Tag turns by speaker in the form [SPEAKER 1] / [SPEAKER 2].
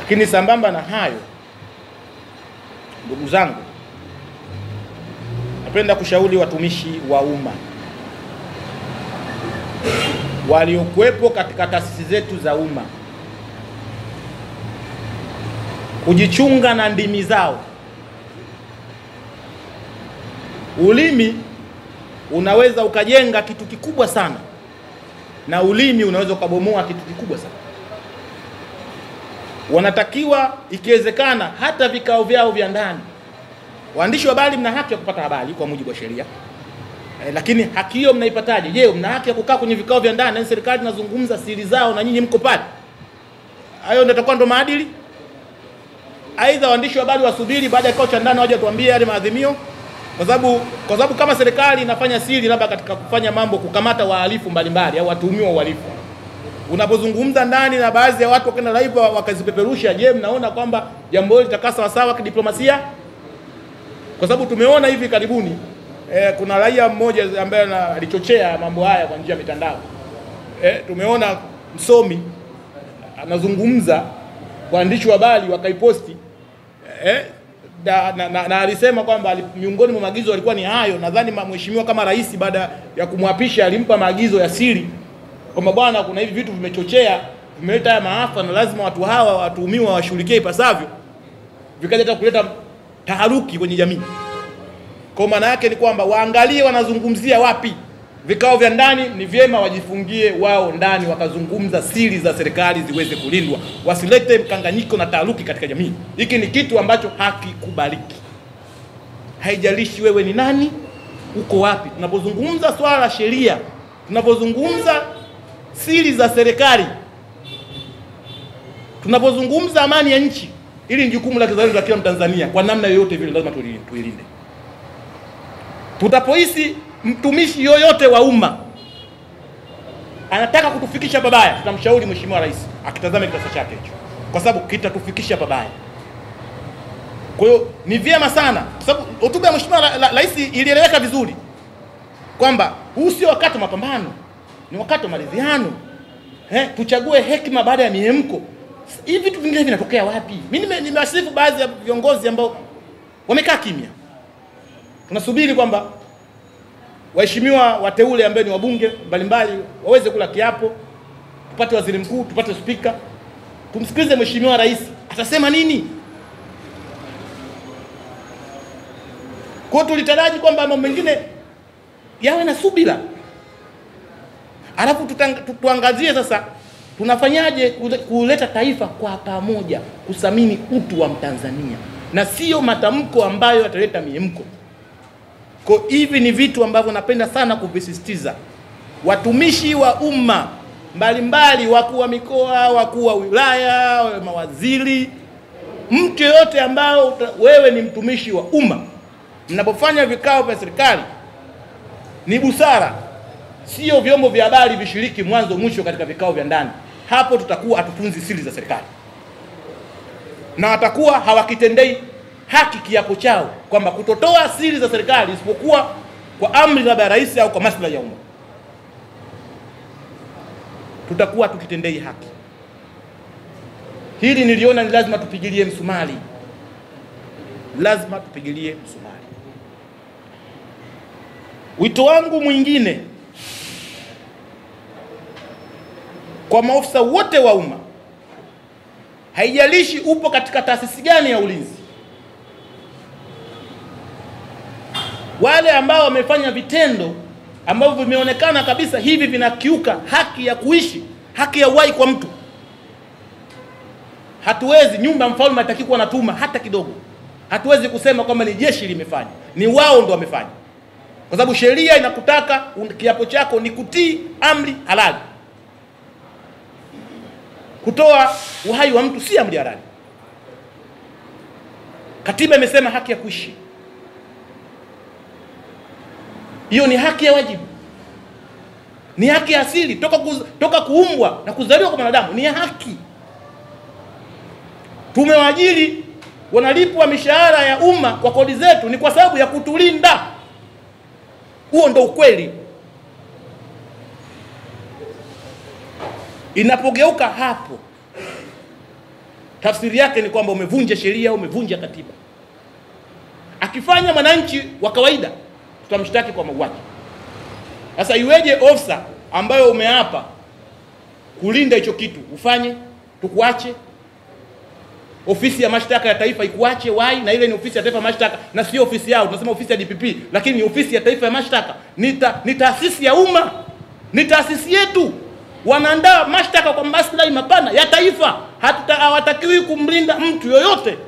[SPEAKER 1] Lakini sambamba na hayo, ndugu zangu, napenda kushauri watumishi wa umma waliokuwepo katika taasisi zetu za umma kujichunga na ndimi zao. Ulimi unaweza ukajenga kitu kikubwa sana, na ulimi unaweza ukabomoa kitu kikubwa sana. Wanatakiwa ikiwezekana hata vikao vyao vya ndani. Waandishi wa habari mna haki ya kupata habari kwa mujibu wa sheria. Lakini haki hiyo mnaipataje? Je, mna haki ya kukaa kwenye vikao vya ndani na serikali inazungumza siri zao na nyinyi mko pale? Hayo ndio itakuwa ndo maadili? Aidha waandishi wa habari wasubiri baada ya kikao cha ndani waje tuambie yale maadhimio, kwa sababu kama serikali inafanya siri labda katika kufanya mambo, kukamata wahalifu mbalimbali au watuhumiwa uhalifu, unapozungumza ndani na baadhi ya watu wakaenda live wakazipeperusha, je, mnaona kwamba jambo hili litakaa sawa sawa kidiplomasia? Kwa sababu tumeona hivi karibuni kuna raia mmoja ambaye alichochea mambo haya kwa njia ya mitandao. Tumeona msomi anazungumza, waandishi wa habari wakaiposti, na alisema kwamba miongoni mwa maagizo alikuwa ni hayo. Nadhani mheshimiwa kama rais baada ya kumwapisha alimpa maagizo ya siri kwamba bwana, kuna hivi vitu vimechochea, vimeleta haya maafa na lazima watu hawa watuhumiwa washughulikie ipasavyo, vikaja hata kuleta taharuki kwenye jamii. Kwa maana yake ni kwamba waangalie wanazungumzia wapi. Vikao vya ndani ni vyema wajifungie wao ndani, wakazungumza siri za serikali ziweze kulindwa, wasilete mkanganyiko na taharuki katika jamii. Hiki ni kitu ambacho hakikubaliki. Haijalishi wewe ni nani, uko wapi. Tunapozungumza swala la sheria, tunapozungumza siri za serikali, tunapozungumza amani ya nchi, ili ni jukumu la kizalendo la kila Mtanzania. Kwa namna yoyote vile lazima tuilinde. Tutapohisi mtumishi yoyote wa umma anataka kutufikisha babaya, tutamshauri mheshimiwa rais akitazame kitasa chake hicho, kwa sababu kitatufikisha babaya. Kwa hiyo ni vyema sana, kwa sababu hotuba ya mheshimiwa rais ilieleweka vizuri kwamba huu sio wakati wa mapambano, ni wakati wa maridhiano. Tuchague hekima baada ya mihemko. Hivi vitu vingine vinatokea wapi? Mimi nimewasifu baadhi ya viongozi ambao wamekaa kimya. Tunasubiri kwamba waheshimiwa wateule ambao ni wabunge mbalimbali waweze kula kiapo, tupate waziri mkuu, tupate spika, tumsikilize mheshimiwa rais atasema nini. Kwa tulitaraji kwamba mambo mengine yawe na subira. Alafu tuangazie sasa tunafanyaje kuleta taifa kwa pamoja, kusamini utu wa Mtanzania na sio matamko ambayo yataleta miemko. Kwa hivi ni vitu ambavyo napenda sana kuvisisitiza. Watumishi wa umma mbalimbali, wakuu wa mikoa, wakuu wa wilaya, mawaziri, mtu yote ambao wewe ni mtumishi wa umma, mnapofanya vikao vya serikali ni busara, sio vyombo vya habari vishiriki mwanzo mwisho katika vikao vya ndani. Hapo tutakuwa hatutunzi siri za serikali, na watakuwa hawakitendei haki kiapo chao kwamba kutotoa siri za serikali isipokuwa kwa amri la rais au kwa maslahi ya umma. Tutakuwa tukitendei haki. Hili niliona ni lazima tupigilie msumari. Lazima tupigilie msumari. Wito wangu mwingine kwa maofisa wote wa umma, haijalishi upo katika taasisi gani ya ulinzi, wale ambao wamefanya vitendo ambavyo vimeonekana kabisa hivi vinakiuka haki ya kuishi, haki ya uhai kwa mtu, hatuwezi, nyumba ya mfalme hataki kuwa natuma hata kidogo. Hatuwezi kusema kwamba ni jeshi limefanya, ni wao ndo wamefanya, kwa sababu sheria inakutaka kiapo chako ni kutii amri halali. Kutoa uhai wa mtu si amri halali. Katiba imesema haki ya kuishi. Hiyo ni haki ya wajibu, ni haki ya asili, toka kuumbwa na kuzaliwa kwa mwanadamu, ni haki. Tumewaajiri, wanalipwa mishahara ya umma kwa kodi zetu, ni kwa sababu ya kutulinda. Huo ndo ukweli. Inapogeuka hapo tafsiri yake ni kwamba umevunja sheria, umevunja katiba. Akifanya mwananchi wa kawaida, tutamshtaki kwa mauaji. Sasa iweje ofisa ambayo umeapa kulinda hicho kitu ufanye tukuache? Ofisi ya mashtaka ya taifa ikuache wai, na ile ni ofisi ya taifa ya mashtaka na sio ofisi yao. Tunasema ofisi ya DPP, lakini ni ofisi ya taifa ya mashtaka. Ni taasisi ya umma, ni taasisi yetu. Wanaandaa mashtaka kwa maslahi mapana ya taifa. Hawatakiwi kumlinda mtu yoyote